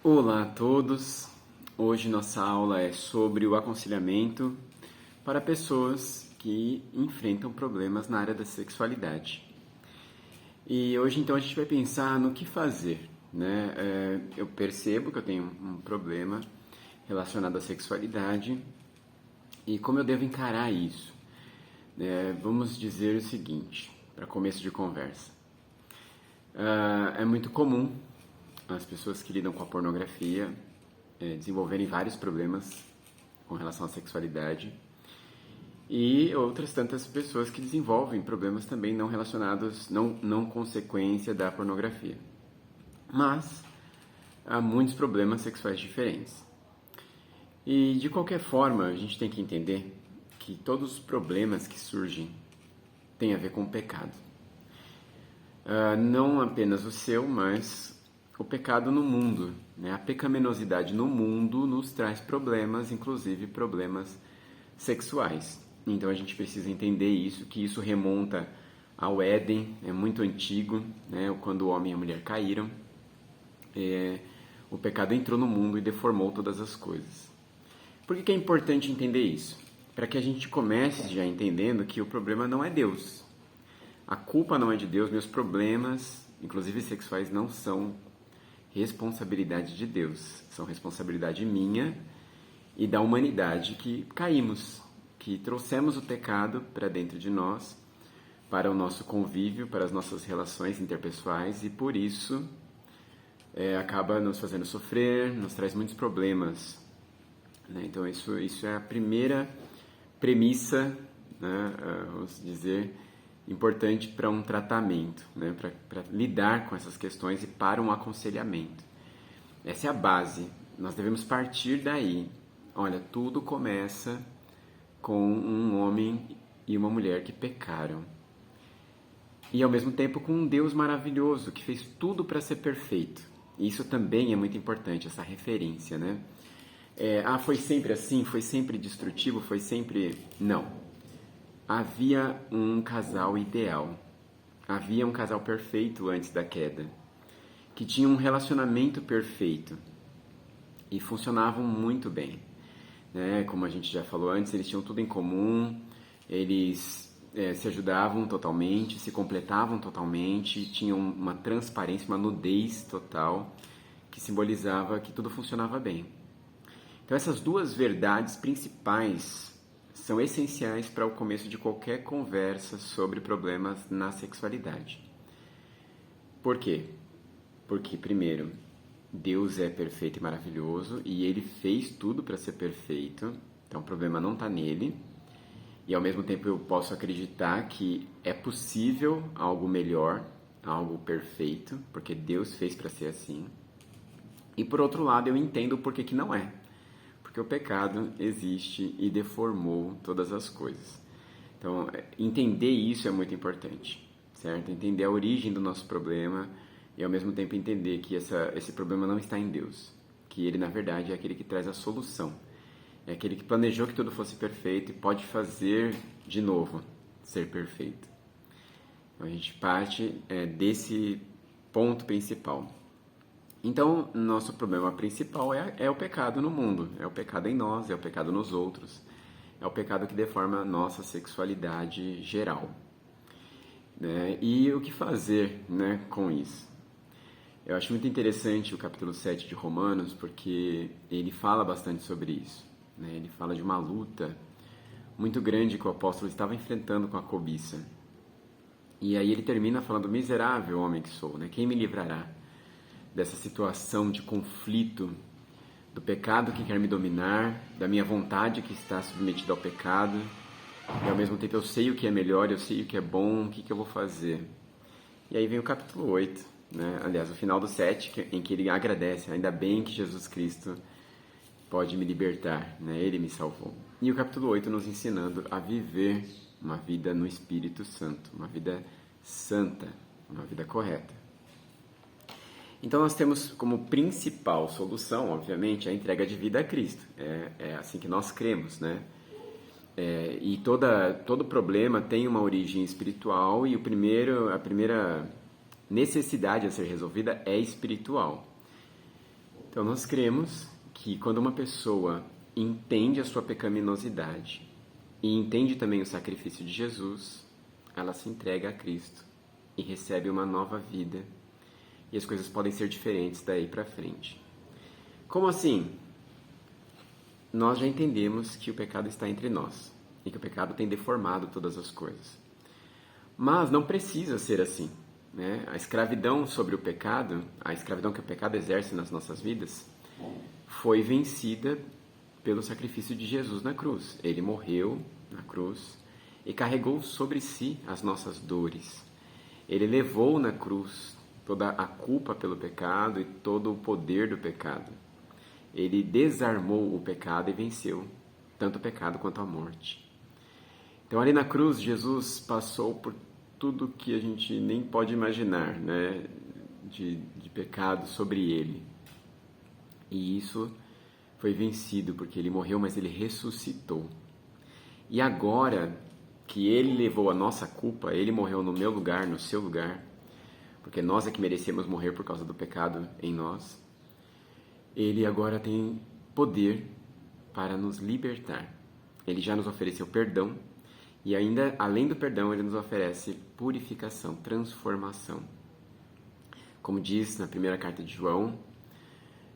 Olá a todos! Hoje nossa aula é sobre o aconselhamento para pessoas que enfrentam problemas na área da sexualidade. E hoje então a gente vai pensar no que fazer, né? Eu percebo que eu tenho um problema relacionado à sexualidade e como eu devo encarar isso. Vamos dizer o seguinte, para começo de conversa. É muito comum as pessoas que lidam com a pornografia desenvolverem vários problemas com relação à sexualidade e outras tantas pessoas que desenvolvem problemas também não relacionados, não consequência da pornografia. Mas há muitos problemas sexuais diferentes. E de qualquer forma, a gente tem que entender que todos os problemas que surgem têm a ver com o pecado. Não apenas o seu, mas o pecado no mundo, né? A pecaminosidade no mundo nos traz problemas, inclusive problemas sexuais. Então a gente precisa entender isso, que isso remonta ao Éden, é muito antigo, né? Quando o homem e a mulher caíram, o pecado entrou no mundo e deformou todas as coisas. Por que é importante entender isso? Para que a gente comece já entendendo que o problema não é Deus. A culpa não é de Deus, meus problemas, inclusive sexuais, não são responsabilidade de Deus, são responsabilidade minha e da humanidade que caímos, que trouxemos o pecado para dentro de nós, para o nosso convívio, para as nossas relações interpessoais e por isso acaba nos fazendo sofrer, nos traz muitos problemas. Né? Então isso é a primeira premissa, né, vamos dizer, importante para um tratamento, né, para lidar com essas questões e para um aconselhamento. Essa é a base. Nós devemos partir daí. Olha, tudo começa com um homem e uma mulher que pecaram. E ao mesmo tempo com um Deus maravilhoso que fez tudo para ser perfeito. E isso também é muito importante, essa referência, né? Foi sempre assim? Foi sempre destrutivo? Foi sempre... Não. Havia um casal ideal, havia um casal perfeito antes da queda, que tinha um relacionamento perfeito e funcionavam muito bem. Né? Como a gente já falou antes, eles tinham tudo em comum, eles se ajudavam totalmente, se completavam totalmente, tinham uma transparência, uma nudez total, que simbolizava que tudo funcionava bem. Então essas duas verdades principais são essenciais para o começo de qualquer conversa sobre problemas na sexualidade. Por quê? Porque, primeiro, Deus é perfeito e maravilhoso e Ele fez tudo para ser perfeito, então o problema não está nele. E ao mesmo tempo eu posso acreditar que é possível algo melhor, algo perfeito, porque Deus fez para ser assim. E por outro lado eu entendo por que não é. Porque o pecado existe e deformou todas as coisas. Então, entender isso é muito importante, certo? Entender a origem do nosso problema e, ao mesmo tempo, entender que esse problema não está em Deus. Que Ele, na verdade, é aquele que traz a solução. É aquele que planejou que tudo fosse perfeito e pode fazer de novo ser perfeito. Então, a gente parte desse ponto principal. Então, nosso problema principal é o pecado no mundo, é o pecado em nós, é o pecado nos outros, é o pecado que deforma a nossa sexualidade geral. Né? E o que fazer, né, com isso? Eu acho muito interessante o capítulo 7 de Romanos, porque ele fala bastante sobre isso. Né? Ele fala de uma luta muito grande que o apóstolo estava enfrentando com a cobiça. E aí ele termina falando, miserável homem que sou, né? Quem me livrará dessa situação de conflito, do pecado que quer me dominar, da minha vontade que está submetida ao pecado, e ao mesmo tempo eu sei o que é melhor, eu sei o que é bom, o que eu vou fazer. E aí vem o capítulo 8, né? Aliás, o final do 7, em que ele agradece, ainda bem que Jesus Cristo pode me libertar, né? Ele me salvou. E o capítulo 8 nos ensinando a viver uma vida no Espírito Santo, uma vida santa, uma vida correta. Então nós temos como principal solução, obviamente, a entrega de vida a Cristo. É assim que nós cremos, né? E todo problema tem uma origem espiritual e a primeira necessidade a ser resolvida é espiritual. Então, nós cremos que quando uma pessoa entende a sua pecaminosidade e entende também o sacrifício de Jesus, ela se entrega a Cristo e recebe uma nova vida. E as coisas podem ser diferentes daí para frente. Como assim? Nós já entendemos que o pecado está entre nós e que o pecado tem deformado todas as coisas. Mas não precisa ser assim, né? A escravidão sobre o pecado, a escravidão que o pecado exerce nas nossas vidas, foi vencida pelo sacrifício de Jesus na cruz. Ele morreu na cruz e carregou sobre si as nossas dores. Ele levou na cruz toda a culpa pelo pecado e todo o poder do pecado. Ele desarmou o pecado e venceu tanto o pecado quanto a morte. Então, ali na cruz, Jesus passou por tudo que a gente nem pode imaginar, né, de pecado sobre ele. E isso foi vencido, porque ele morreu, mas ele ressuscitou. E agora que ele levou a nossa culpa, ele morreu no meu lugar, no seu lugar, porque nós é que merecemos morrer por causa do pecado em nós, ele agora tem poder para nos libertar. Ele já nos ofereceu perdão e ainda, além do perdão, ele nos oferece purificação, transformação. Como diz na primeira carta de João,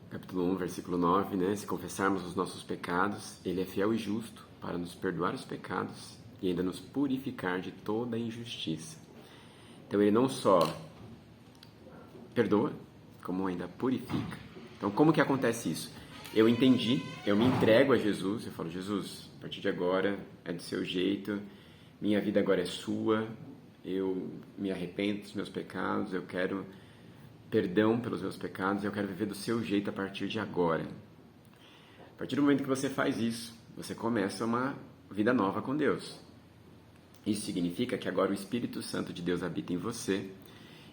capítulo 1, versículo 9, né? Se confessarmos os nossos pecados, ele é fiel e justo para nos perdoar os pecados e ainda nos purificar de toda injustiça. Então ele não só perdoa, como ainda purifica. Então, como que acontece isso? Eu entendi, eu me entrego a Jesus, eu falo, Jesus, a partir de agora é do seu jeito, minha vida agora é sua, eu me arrependo dos meus pecados, eu quero perdão pelos meus pecados, eu quero viver do seu jeito a partir de agora. A partir do momento que você faz isso, você começa uma vida nova com Deus. Isso significa que agora o Espírito Santo de Deus habita em você,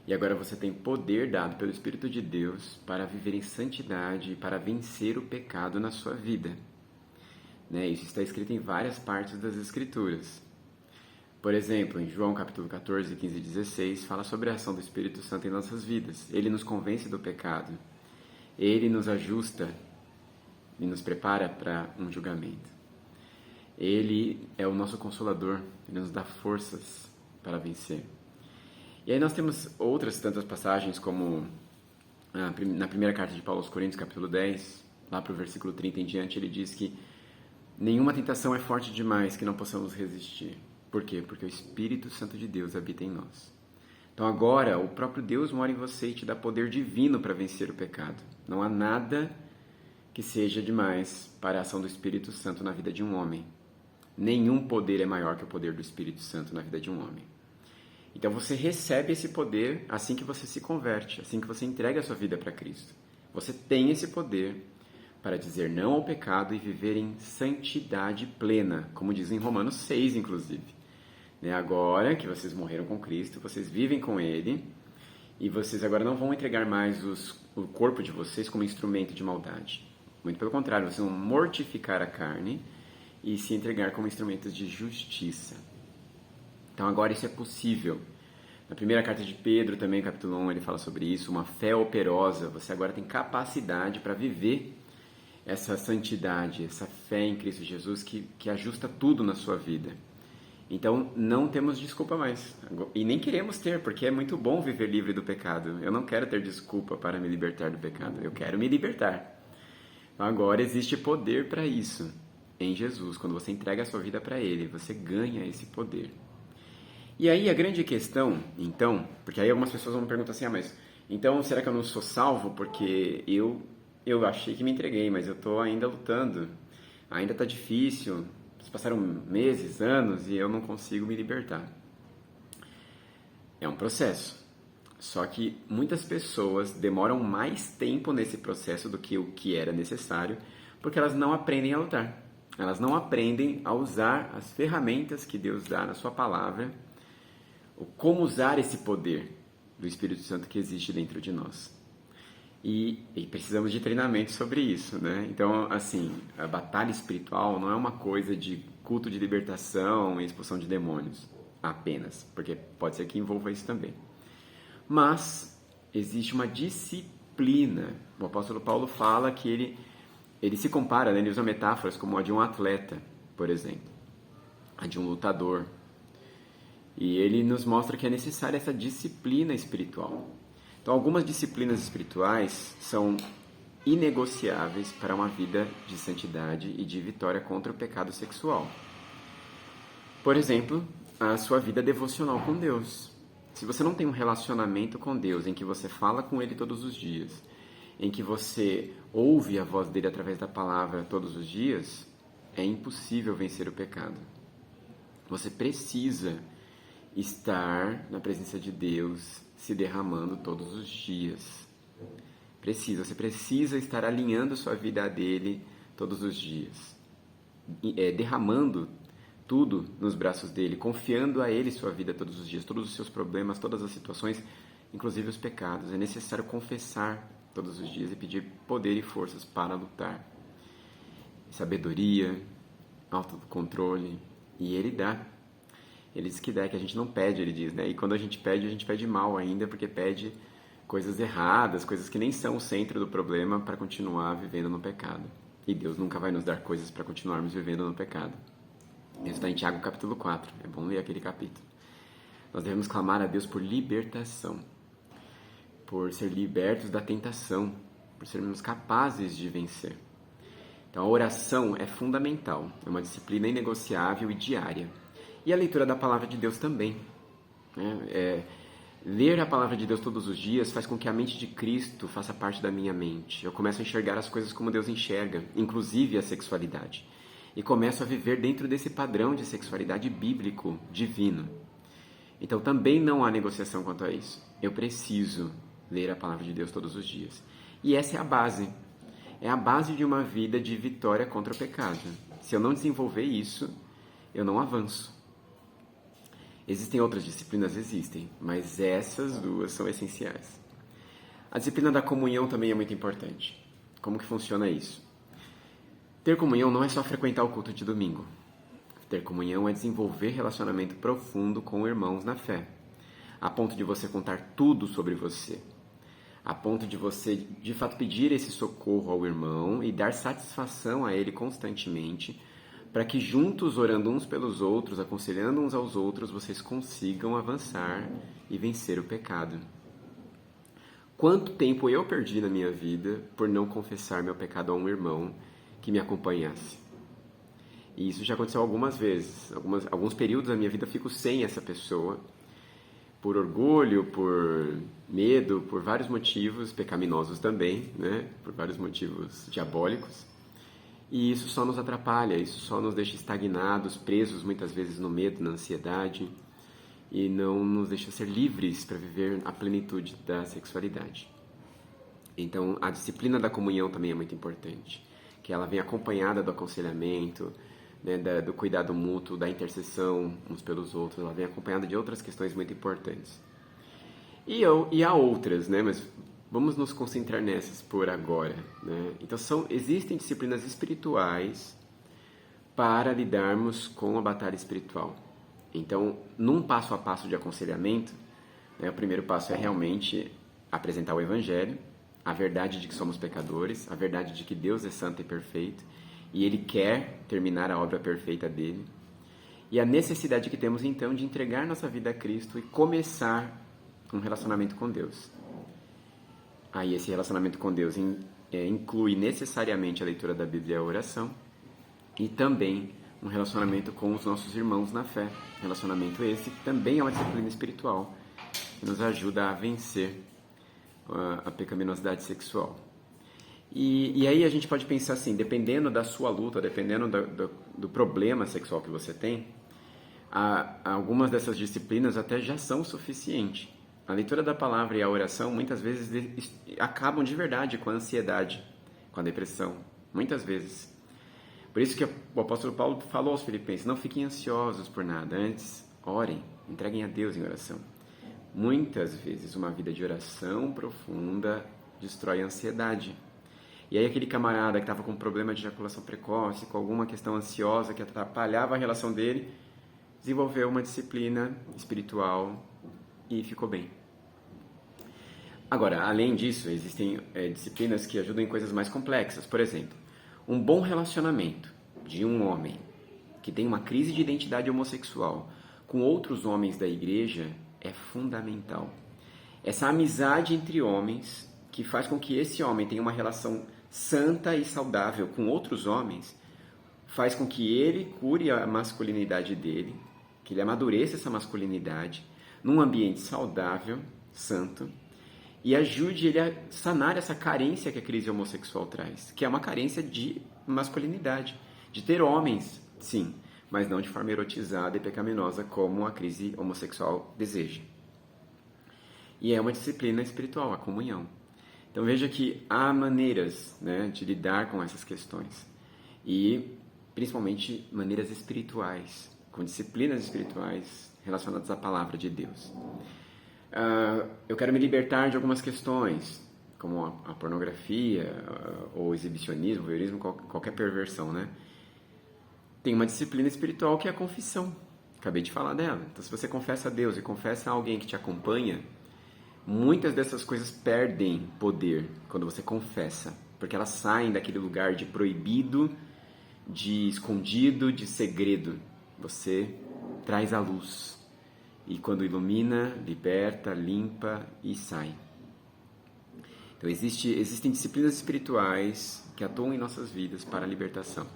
e agora você tem poder dado pelo Espírito de Deus para viver em santidade e para vencer o pecado na sua vida. Né? Isso está escrito em várias partes das Escrituras. Por exemplo, em João capítulo 14, 15 e 16, fala sobre a ação do Espírito Santo em nossas vidas. Ele nos convence do pecado. Ele nos ajusta e nos prepara para um julgamento. Ele é o nosso consolador. Ele nos dá forças para vencer. E aí nós temos outras tantas passagens, como na primeira carta de Paulo aos Coríntios, capítulo 10, lá para o versículo 30 em diante, ele diz que nenhuma tentação é forte demais que não possamos resistir. Por quê? Porque o Espírito Santo de Deus habita em nós. Então agora, o próprio Deus mora em você e te dá poder divino para vencer o pecado. Não há nada que seja demais para a ação do Espírito Santo na vida de um homem. Nenhum poder é maior que o poder do Espírito Santo na vida de um homem. Então você recebe esse poder assim que você se converte, assim que você entrega a sua vida para Cristo. Você tem esse poder para dizer não ao pecado e viver em santidade plena, como diz em Romanos 6, inclusive. Agora que vocês morreram com Cristo, vocês vivem com Ele e vocês agora não vão entregar mais o corpo de vocês como instrumento de maldade. Muito pelo contrário, vocês vão mortificar a carne e se entregar como instrumentos de justiça. Então agora isso é possível. Na primeira carta de Pedro, também capítulo 1, ele fala sobre isso, uma fé operosa. Você agora tem capacidade para viver essa santidade, essa fé em Cristo Jesus que ajusta tudo na sua vida. Então não temos desculpa mais. E nem queremos ter, porque é muito bom viver livre do pecado. Eu não quero ter desculpa para me libertar do pecado. Eu quero me libertar. Então agora existe poder para isso em Jesus. Quando você entrega a sua vida para Ele, você ganha esse poder. E aí a grande questão, então, porque aí algumas pessoas vão me perguntar assim, mas então será que eu não sou salvo porque eu achei que me entreguei, mas eu estou ainda lutando, ainda está difícil, passaram meses, anos e eu não consigo me libertar. É um processo, só que muitas pessoas demoram mais tempo nesse processo do que o que era necessário, porque elas não aprendem a lutar, elas não aprendem a usar as ferramentas que Deus dá na sua palavra, como usar esse poder do Espírito Santo que existe dentro de nós. E precisamos de treinamento sobre isso, né? Então, assim, a batalha espiritual não é uma coisa de culto de libertação e expulsão de demônios apenas, porque pode ser que envolva isso também. Mas existe uma disciplina disciplina. O apóstolo Paulo fala que ele se compara, né? Ele usa metáforas como a de um atleta, por exemplo, a de um lutador. E ele nos mostra que é necessária essa disciplina espiritual. Então, algumas disciplinas espirituais são inegociáveis para uma vida de santidade e de vitória contra o pecado sexual. Por exemplo, a sua vida devocional com Deus. Se você não tem um relacionamento com Deus, em que você fala com Ele todos os dias, em que você ouve a voz dele através da palavra todos os dias, é impossível vencer o pecado. Você precisa estar na presença de Deus, se derramando todos os dias. Você precisa estar alinhando sua vida a dele todos os dias. Derramando tudo nos braços dele, confiando a ele sua vida todos os dias, todos os seus problemas, todas as situações, inclusive os pecados. É necessário confessar todos os dias e pedir poder e forças para lutar. Sabedoria, autocontrole, e ele dá. Ele diz que dá, que a gente não pede, ele diz, né? E quando a gente pede mal ainda, porque pede coisas erradas, coisas que nem são o centro do problema para continuar vivendo no pecado. E Deus nunca vai nos dar coisas para continuarmos vivendo no pecado. Isso está em Tiago capítulo 4, é bom ler aquele capítulo. Nós devemos clamar a Deus por libertação, por ser libertos da tentação, por sermos capazes de vencer. Então a oração é fundamental, é uma disciplina inegociável e diária. E a leitura da palavra de Deus também. Ler a palavra de Deus todos os dias faz com que a mente de Cristo faça parte da minha mente. Eu começo a enxergar as coisas como Deus enxerga, inclusive a sexualidade. E começo a viver dentro desse padrão de sexualidade bíblico, divino. Então também não há negociação quanto a isso. Eu preciso ler a palavra de Deus todos os dias. E essa é a base. É a base de uma vida de vitória contra o pecado. Se eu não desenvolver isso, eu não avanço. Existem outras disciplinas? Existem, mas essas duas são essenciais. A disciplina da comunhão também é muito importante. Como que funciona isso? Ter comunhão não é só frequentar o culto de domingo. Ter comunhão é desenvolver relacionamento profundo com irmãos na fé, a ponto de você contar tudo sobre você, a ponto de você, de fato, pedir esse socorro ao irmão e dar satisfação a ele constantemente, para que juntos, orando uns pelos outros, aconselhando uns aos outros, vocês consigam avançar e vencer o pecado. Quanto tempo eu perdi na minha vida por não confessar meu pecado a um irmão que me acompanhasse? E isso já aconteceu algumas vezes. Alguns períodos da minha vida eu fico sem essa pessoa, por orgulho, por medo, por vários motivos pecaminosos também, né? Por vários motivos diabólicos. E isso só nos atrapalha, isso só nos deixa estagnados, presos muitas vezes no medo, na ansiedade, e não nos deixa ser livres para viver a plenitude da sexualidade. Então, a disciplina da comunhão também é muito importante, que ela vem acompanhada do aconselhamento, né, do cuidado mútuo, da intercessão uns pelos outros, ela vem acompanhada de outras questões muito importantes. E há outras, né, mas vamos nos concentrar nessas por agora, né? Então, existem disciplinas espirituais para lidarmos com a batalha espiritual. Então, num passo a passo de aconselhamento, né, o primeiro passo é realmente apresentar o Evangelho, a verdade de que somos pecadores, a verdade de que Deus é santo e perfeito, e Ele quer terminar a obra perfeita dele, e a necessidade que temos, então, de entregar nossa vida a Cristo e começar um relacionamento com Deus. Aí esse relacionamento com Deus inclui necessariamente a leitura da Bíblia e a oração, e também um relacionamento com os nossos irmãos na fé. Relacionamento esse que também é uma disciplina espiritual, que nos ajuda a vencer a pecaminosidade sexual. E aí a gente pode pensar assim, dependendo da sua luta, dependendo do problema sexual que você tem, algumas dessas disciplinas até já são suficientes. A leitura da palavra e a oração muitas vezes acabam de verdade com a ansiedade, com a depressão, muitas vezes. Por isso que o apóstolo Paulo falou aos Filipenses, não fiquem ansiosos por nada, antes orem, entreguem a Deus em oração. Muitas vezes uma vida de oração profunda destrói a ansiedade. E aí aquele camarada que estava com problema de ejaculação precoce, com alguma questão ansiosa que atrapalhava a relação dele, desenvolveu uma disciplina espiritual e ficou bem. Agora, além disso, existem disciplinas que ajudam em coisas mais complexas. Por exemplo, um bom relacionamento de um homem que tem uma crise de identidade homossexual com outros homens da igreja é fundamental. Essa amizade entre homens que faz com que esse homem tenha uma relação santa e saudável com outros homens, faz com que ele cure a masculinidade dele, que ele amadureça essa masculinidade num ambiente saudável, santo, e ajude ele a sanar essa carência que a crise homossexual traz, que é uma carência de masculinidade, de ter homens, sim, mas não de forma erotizada e pecaminosa como a crise homossexual deseja. E é uma disciplina espiritual, a comunhão. Então veja que há maneiras, né, de lidar com essas questões. E principalmente maneiras espirituais, com disciplinas espirituais relacionadas à palavra de Deus. Eu quero me libertar de algumas questões, como a pornografia, ou exibicionismo, voyeurismo, qualquer perversão, né? Tem uma disciplina espiritual que é a confissão. Acabei de falar dela. Então, se você confessa a Deus e confessa a alguém que te acompanha, muitas dessas coisas perdem poder quando você confessa, porque elas saem daquele lugar de proibido, de escondido, de segredo. Você traz a luz. E quando ilumina, liberta, limpa e sai. Então existem disciplinas espirituais que atuam em nossas vidas para a libertação.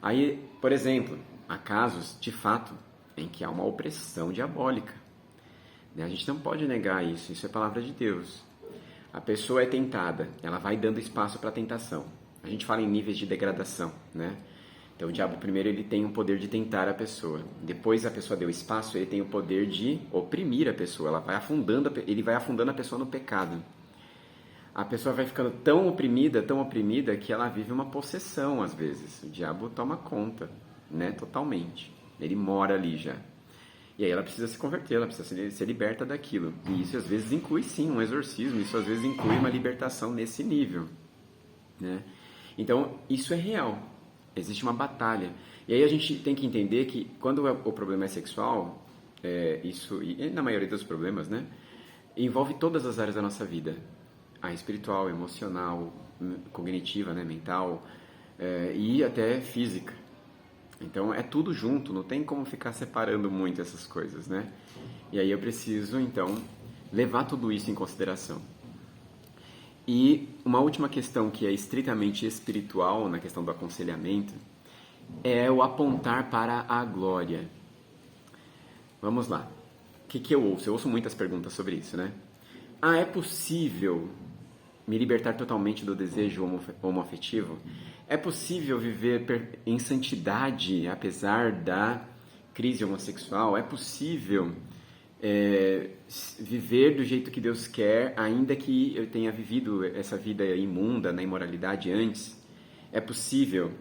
Aí, por exemplo, há casos, de fato, em que há uma opressão diabólica. A gente não pode negar isso, isso é palavra de Deus. A pessoa é tentada, ela vai dando espaço para a tentação. A gente fala em níveis de degradação, né? Então o diabo primeiro ele tem o poder de tentar a pessoa. Depois a pessoa deu espaço, ele tem o poder de oprimir a pessoa. Ele vai afundando a pessoa no pecado. A pessoa vai ficando tão oprimida, que ela vive uma possessão às vezes. O diabo toma conta, né, totalmente. Ele mora ali já. E aí ela precisa se converter, ela precisa ser liberta daquilo. E isso às vezes inclui sim um exorcismo, isso às vezes inclui uma libertação nesse nível, né? Então isso é real, existe uma batalha. E aí a gente tem que entender que quando o problema é sexual, isso, e na maioria dos problemas, né, envolve todas as áreas da nossa vida. A espiritual, emocional, cognitiva, né, mental, e até física. Então é tudo junto, não tem como ficar separando muito essas coisas, né? E aí eu preciso, então, levar tudo isso em consideração. E uma última questão que é estritamente espiritual na questão do aconselhamento é o apontar para a glória. Vamos lá. O que eu ouço? Eu ouço muitas perguntas sobre isso, né? É possível me libertar totalmente do desejo homoafetivo? É possível viver em santidade apesar da crise homossexual? É possível viver do jeito que Deus quer, ainda que eu tenha vivido essa vida imunda na imoralidade antes? É possível?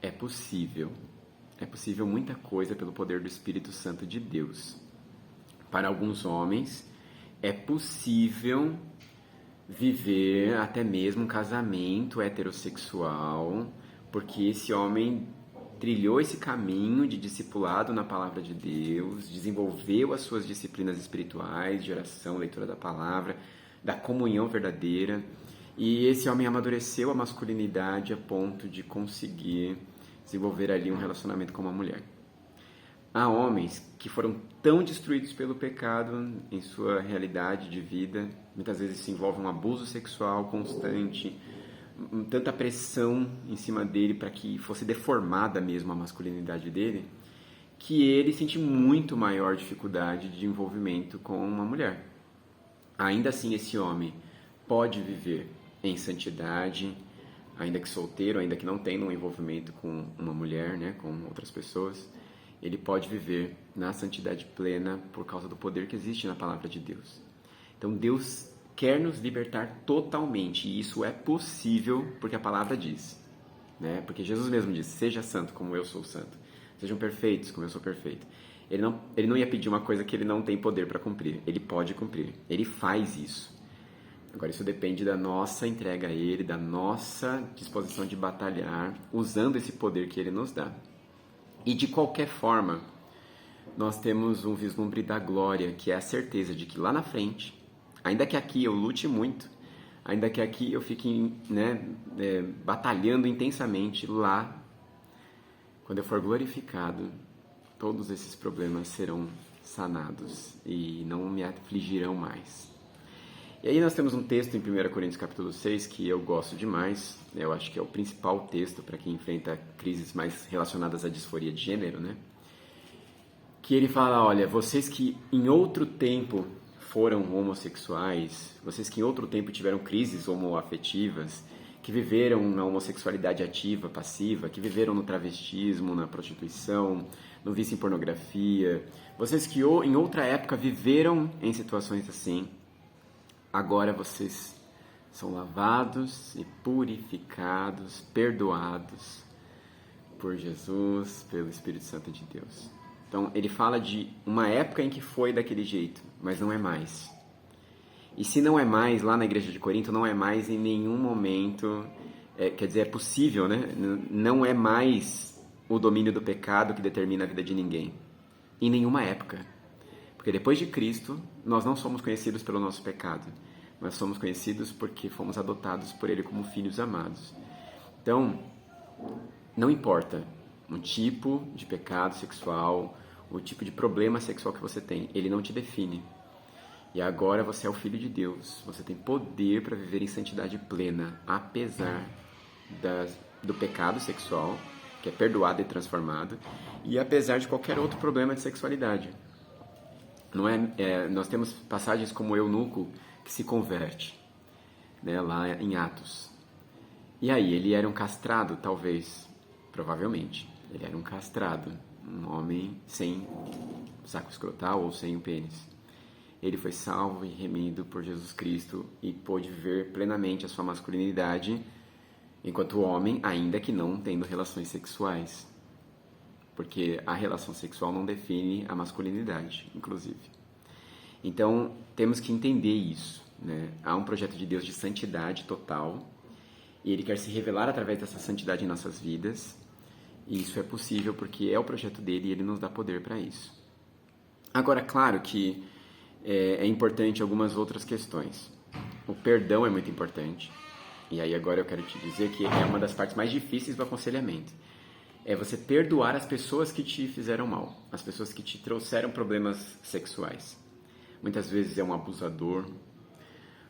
É possível. É possível muita coisa pelo poder do Espírito Santo de Deus. Para alguns homens, é possível viver até mesmo um casamento heterossexual, porque esse homem trilhou esse caminho de discipulado na palavra de Deus, desenvolveu as suas disciplinas espirituais, de oração, leitura da palavra, da comunhão verdadeira, e esse homem amadureceu a masculinidade a ponto de conseguir desenvolver ali um relacionamento com uma mulher. Há homens que foram tão destruídos pelo pecado em sua realidade de vida, muitas vezes isso envolve um abuso sexual constante, tanta pressão em cima dele para que fosse deformada mesmo a masculinidade dele, que ele sente muito maior dificuldade de envolvimento com uma mulher. Ainda assim, esse homem pode viver em santidade, ainda que solteiro, ainda que não tenha um envolvimento com uma mulher, né, com outras pessoas. Ele pode viver na santidade plena por causa do poder que existe na palavra de Deus. Então Deus quer nos libertar totalmente, e isso é possível porque a palavra diz, né? Porque Jesus mesmo disse: seja santo como eu sou santo, sejam perfeitos como eu sou perfeito. Ele não ia pedir uma coisa que ele não tem poder para cumprir. Ele pode cumprir, ele faz isso. Agora isso depende da nossa entrega a ele, da nossa disposição de batalhar, usando esse poder que ele nos dá. E de qualquer forma, nós temos um vislumbre da glória, que é a certeza de que lá na frente Ainda que aqui eu lute muito, ainda que aqui eu fique, né, batalhando intensamente, lá, quando eu for glorificado, todos esses problemas serão sanados e não me afligirão mais. E aí nós temos um texto em 1 Coríntios capítulo 6 que eu gosto demais, eu acho que é o principal texto para quem enfrenta crises mais relacionadas à disforia de gênero, né? Que ele fala, olha, vocês que em outro tempo foram homossexuais, vocês que em outro tempo tiveram crises homoafetivas, que viveram na homossexualidade ativa, passiva, que viveram no travestismo, na prostituição, no vício em pornografia, vocês que em outra época viveram em situações assim, agora vocês são lavados e purificados, perdoados por Jesus, pelo Espírito Santo de Deus. Então, ele fala de uma época em que foi daquele jeito, mas não é mais. E se não é mais, lá na igreja de Corinto, não é mais em nenhum momento, quer dizer, é possível, né? Não é mais o domínio do pecado que determina a vida de ninguém. Em nenhuma época. Porque depois de Cristo, nós não somos conhecidos pelo nosso pecado, mas somos conhecidos porque fomos adotados por Ele como filhos amados. Então, não importa o tipo de pecado sexual, o tipo de problema sexual que você tem, ele não te define. E agora você é o Filho de Deus, você tem poder para viver em santidade plena, apesar do pecado sexual, que é perdoado e transformado, e apesar de qualquer outro problema de sexualidade. Nós temos passagens como o eunuco que se converte, né, lá em Atos. E aí, ele era um castrado, talvez, provavelmente. Ele era um castrado, um homem sem saco escrotal ou sem o pênis. Ele foi salvo e remido por Jesus Cristo e pôde viver plenamente a sua masculinidade enquanto homem, ainda que não tendo relações sexuais. Porque a relação sexual não define a masculinidade, inclusive. Então, temos que entender isso, né? Há um projeto de Deus de santidade total e Ele quer se revelar através dessa santidade em nossas vidas. E isso é possível porque é o projeto dele e Ele nos dá poder para isso. Agora, claro que é importante algumas outras questões. O perdão é muito importante. E aí agora eu quero te dizer que é uma das partes mais difíceis do aconselhamento. É você perdoar as pessoas que te fizeram mal, as pessoas que te trouxeram problemas sexuais. Muitas vezes é um abusador,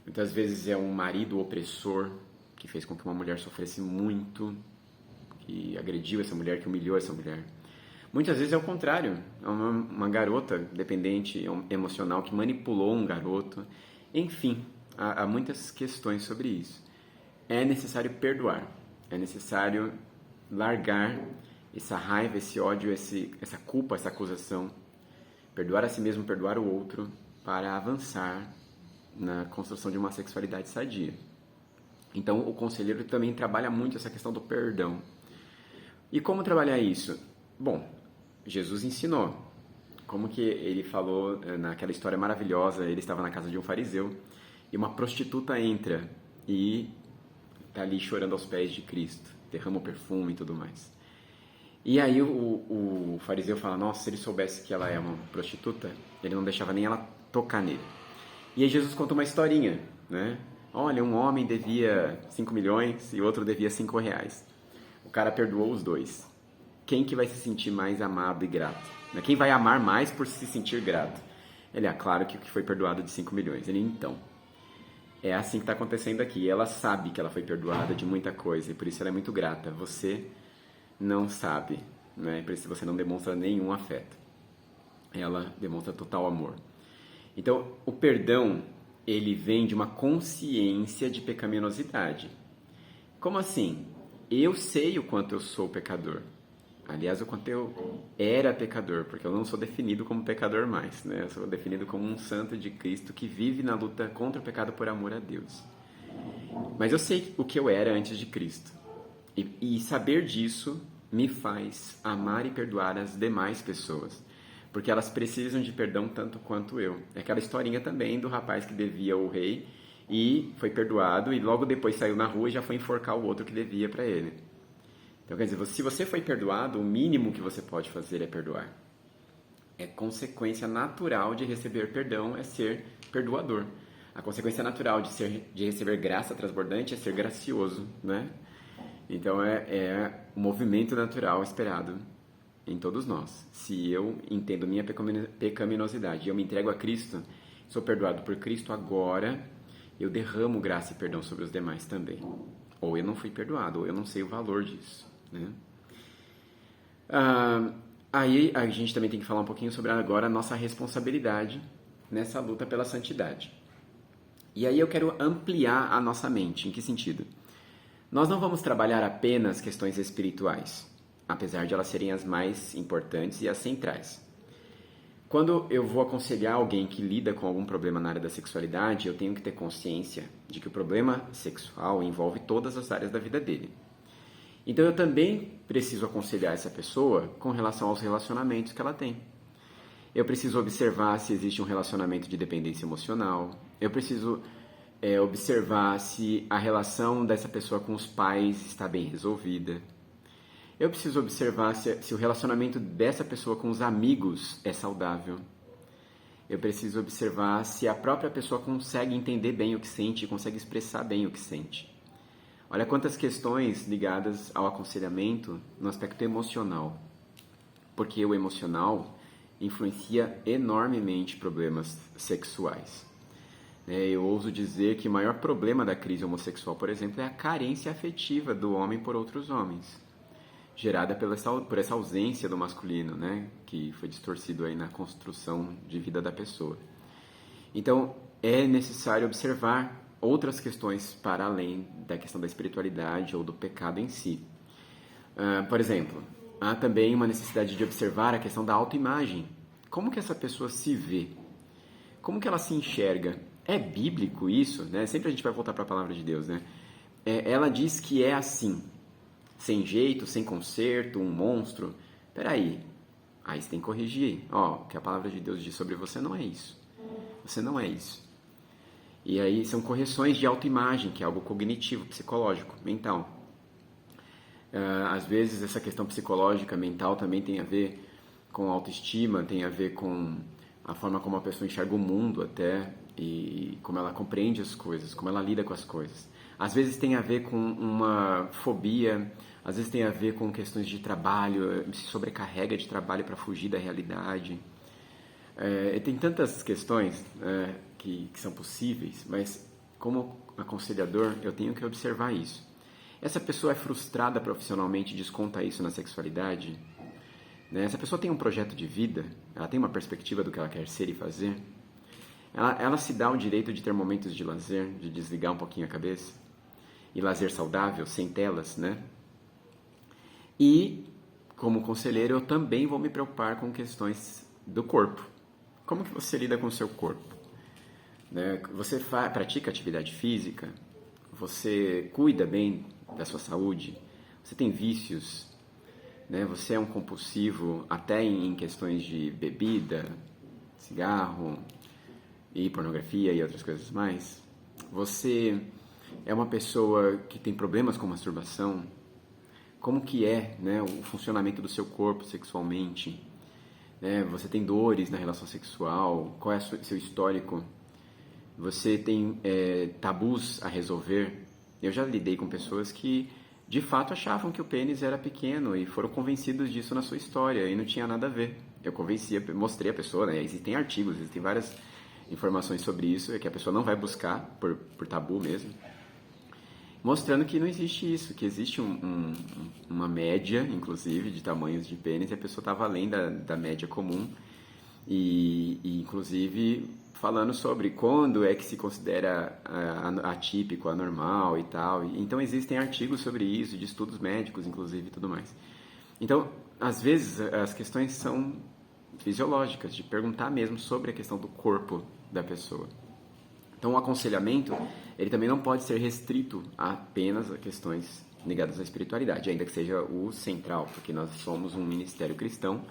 muitas vezes é um marido opressor que fez com que uma mulher sofresse muito, que agrediu essa mulher, que humilhou essa mulher. Muitas vezes é o contrário, é uma garota dependente emocional que manipulou um garoto. Enfim, há muitas questões sobre isso. É necessário perdoar, é necessário largar essa raiva, esse ódio, essa culpa, essa acusação. Perdoar a si mesmo, perdoar o outro, para avançar na construção de uma sexualidade sadia. Então, o conselheiro também trabalha muito essa questão do perdão. E como trabalhar isso? Bom, Jesus ensinou. Como que ele falou naquela história maravilhosa, ele estava na casa de um fariseu e uma prostituta entra e está ali chorando aos pés de Cristo, derrama o perfume e tudo mais. E aí o fariseu fala, nossa, se ele soubesse que ela é uma prostituta, ele não deixava nem ela tocar nele. E aí Jesus conta uma historinha, né? Olha, um homem devia 5 milhões e outro devia 5 reais. O cara perdoou os dois. Quem que vai se sentir mais amado e grato? Quem vai amar mais por se sentir grato? Ele, claro que o que foi perdoado de 5 milhões. Ele, então, é assim que está acontecendo aqui. Ela sabe que ela foi perdoada de muita coisa e por isso ela é muito grata. Você não sabe, né? Por isso você não demonstra nenhum afeto. Ela demonstra total amor. Então, o perdão, ele vem de uma consciência de pecaminosidade. Como assim? Eu sei o quanto eu sou pecador. Aliás, o quanto eu era pecador, porque eu não sou definido como pecador mais, né? Eu sou definido como um santo de Cristo que vive na luta contra o pecado por amor a Deus. Mas eu sei o que eu era antes de Cristo. E saber disso me faz amar e perdoar as demais pessoas. Porque elas precisam de perdão tanto quanto eu. É aquela historinha também do rapaz que devia ao rei e foi perdoado e logo depois saiu na rua e já foi enforcar o outro que devia para ele. Então, quer dizer, se você foi perdoado, o mínimo que você pode fazer é perdoar. É consequência natural de receber perdão, é ser perdoador. A consequência natural de receber graça transbordante é ser gracioso, né? Então é o movimento natural esperado em todos nós. Se eu entendo minha pecaminosidade e eu me entrego a Cristo, sou perdoado por Cristo agora, eu derramo graça e perdão sobre os demais também. Ou eu não fui perdoado, ou eu não sei o valor disso, né? Aí a gente também tem que falar um pouquinho sobre agora a nossa responsabilidade nessa luta pela santidade. E aí eu quero ampliar a nossa mente. Em que sentido? Nós não vamos trabalhar apenas questões espirituais, apesar de elas serem as mais importantes e as centrais. Quando eu vou aconselhar alguém que lida com algum problema na área da sexualidade, eu tenho que ter consciência de que o problema sexual envolve todas as áreas da vida dele. Então eu também preciso aconselhar essa pessoa com relação aos relacionamentos que ela tem. Eu preciso observar se existe um relacionamento de dependência emocional. Eu preciso observar se a relação dessa pessoa com os pais está bem resolvida. Eu preciso observar se o relacionamento dessa pessoa com os amigos é saudável. Eu preciso observar se a própria pessoa consegue entender bem o que sente e consegue expressar bem o que sente. Olha quantas questões ligadas ao aconselhamento no aspecto emocional. Porque o emocional influencia enormemente problemas sexuais. Eu ouso dizer que o maior problema da crise homossexual, por exemplo, é a carência afetiva do homem por outros homens, gerada por essa ausência do masculino, né, que foi distorcido aí na construção de vida da pessoa. Então, é necessário observar outras questões para além da questão da espiritualidade ou do pecado em si. Por exemplo, há também uma necessidade de observar a questão da autoimagem. Como que essa pessoa se vê? Como que ela se enxerga? É bíblico isso, né? Sempre a gente vai voltar para a palavra de Deus, né? Ela diz que é assim, sem jeito, sem conserto, um monstro. Peraí, aí você tem que corrigir. O que a palavra de Deus diz sobre você não é isso. Você não é isso. E aí são correções de autoimagem, que é algo cognitivo, psicológico, mental. Às vezes essa questão psicológica, mental também tem a ver com autoestima, tem a ver com a forma como a pessoa enxerga o mundo até, e como ela compreende as coisas, como ela lida com as coisas. Às vezes tem a ver com uma fobia, às vezes tem a ver com questões de trabalho, se sobrecarrega de trabalho para fugir da realidade. Tem tantas questões que são possíveis, mas como aconselhador eu tenho que observar isso. Essa pessoa é frustrada profissionalmente e desconta isso na sexualidade? Essa pessoa tem um projeto de vida, ela tem uma perspectiva do que ela quer ser e fazer? Ela se dá o direito de ter momentos de lazer, de desligar um pouquinho a cabeça? E lazer saudável, sem telas, né? E, como conselheiro, eu também vou me preocupar com questões do corpo. Como que você lida com o seu corpo? Você pratica atividade física? Você cuida bem da sua saúde? Você tem vícios? Você é um compulsivo até em questões de bebida, cigarro e pornografia e outras coisas mais? Você é uma pessoa que tem problemas com masturbação? Como que é, o funcionamento do seu corpo sexualmente? Você tem dores na relação sexual? Qual é o seu histórico? Você tem tabus a resolver? Eu já lidei com pessoas que de fato achavam que o pênis era pequeno e foram convencidos disso na sua história e não tinha nada a ver. Eu mostrei a pessoa, existem artigos, existem várias informações sobre isso, que a pessoa não vai buscar por tabu mesmo, mostrando que não existe isso, que existe uma média, inclusive, de tamanhos de pênis, e a pessoa estava além da média comum, e inclusive falando sobre quando é que se considera atípico, anormal e tal. Então existem artigos sobre isso, de estudos médicos, inclusive, e tudo mais. Então, às vezes, as questões são fisiológicas, de perguntar mesmo sobre a questão do corpo da pessoa. Então, o aconselhamento, ele também não pode ser restrito apenas a questões ligadas à espiritualidade, ainda que seja o central, porque nós somos um ministério cristão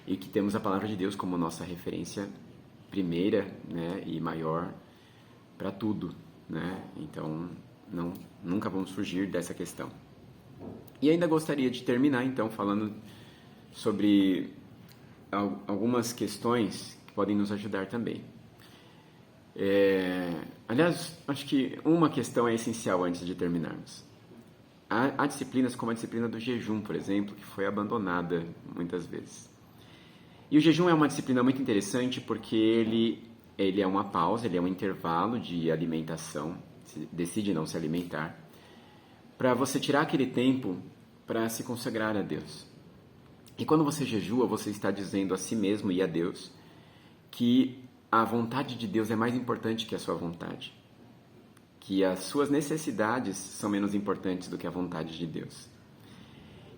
e que temos a palavra de Deus como nossa referência primeira, e maior para tudo, Então, nunca vamos fugir dessa questão. E ainda gostaria de terminar, então, falando sobre algumas questões que podem nos ajudar também. Aliás, acho que uma questão é essencial antes de terminarmos. Há disciplinas como a disciplina do jejum, por exemplo, que foi abandonada muitas vezes. E o jejum é uma disciplina muito interessante porque ele é uma pausa, ele é um intervalo de alimentação, se decide não se alimentar, para você tirar aquele tempo para se consagrar a Deus. E quando você jejua, você está dizendo a si mesmo e a Deus que a vontade de Deus é mais importante que a sua vontade, que as suas necessidades são menos importantes do que a vontade de Deus.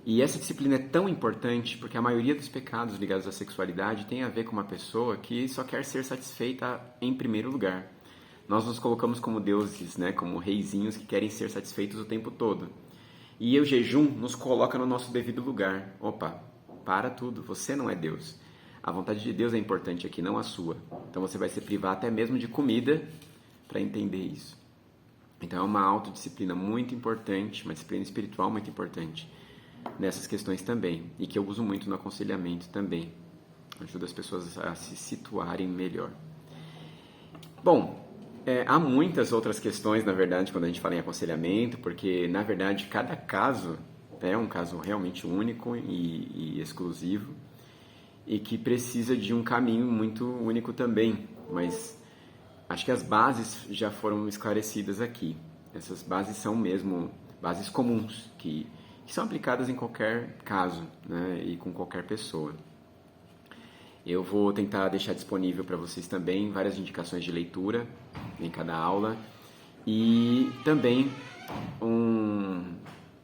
E essa disciplina é tão importante porque a maioria dos pecados ligados à sexualidade tem a ver com uma pessoa que só quer ser satisfeita em primeiro lugar. Nós nos colocamos como deuses, né, como reizinhos que querem ser satisfeitos o tempo todo. E o jejum nos coloca no nosso devido lugar. Opa, para tudo, você não é Deus. A vontade de Deus é importante aqui, não a sua. Então você vai se privar até mesmo de comida para entender isso. Então é uma autodisciplina muito importante, uma disciplina espiritual muito importante nessas questões também, e que eu uso muito no aconselhamento também. Ajuda as pessoas a se situarem melhor. Bom, há muitas outras questões, na verdade, quando a gente fala em aconselhamento, porque, na verdade, cada caso é um caso realmente único e exclusivo, e que precisa de um caminho muito único também, mas acho que as bases já foram esclarecidas aqui. Essas bases são mesmo bases comuns, que são aplicadas em qualquer caso, né, e com qualquer pessoa. Eu vou tentar deixar disponível para vocês também várias indicações de leitura em cada aula e também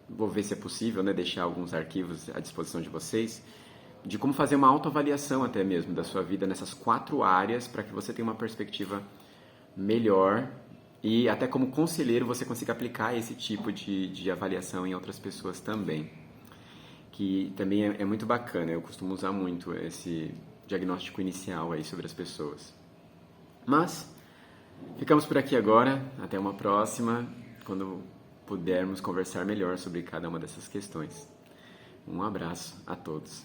vou ver se é possível, né, deixar alguns arquivos à disposição de vocês de como fazer uma autoavaliação até mesmo da sua vida nessas 4 áreas para que você tenha uma perspectiva melhor e até como conselheiro você consiga aplicar esse tipo de avaliação em outras pessoas também, que também é muito bacana. Eu costumo usar muito esse diagnóstico inicial aí sobre as pessoas. Mas ficamos por aqui agora, até uma próxima, quando pudermos conversar melhor sobre cada uma dessas questões. Um abraço a todos.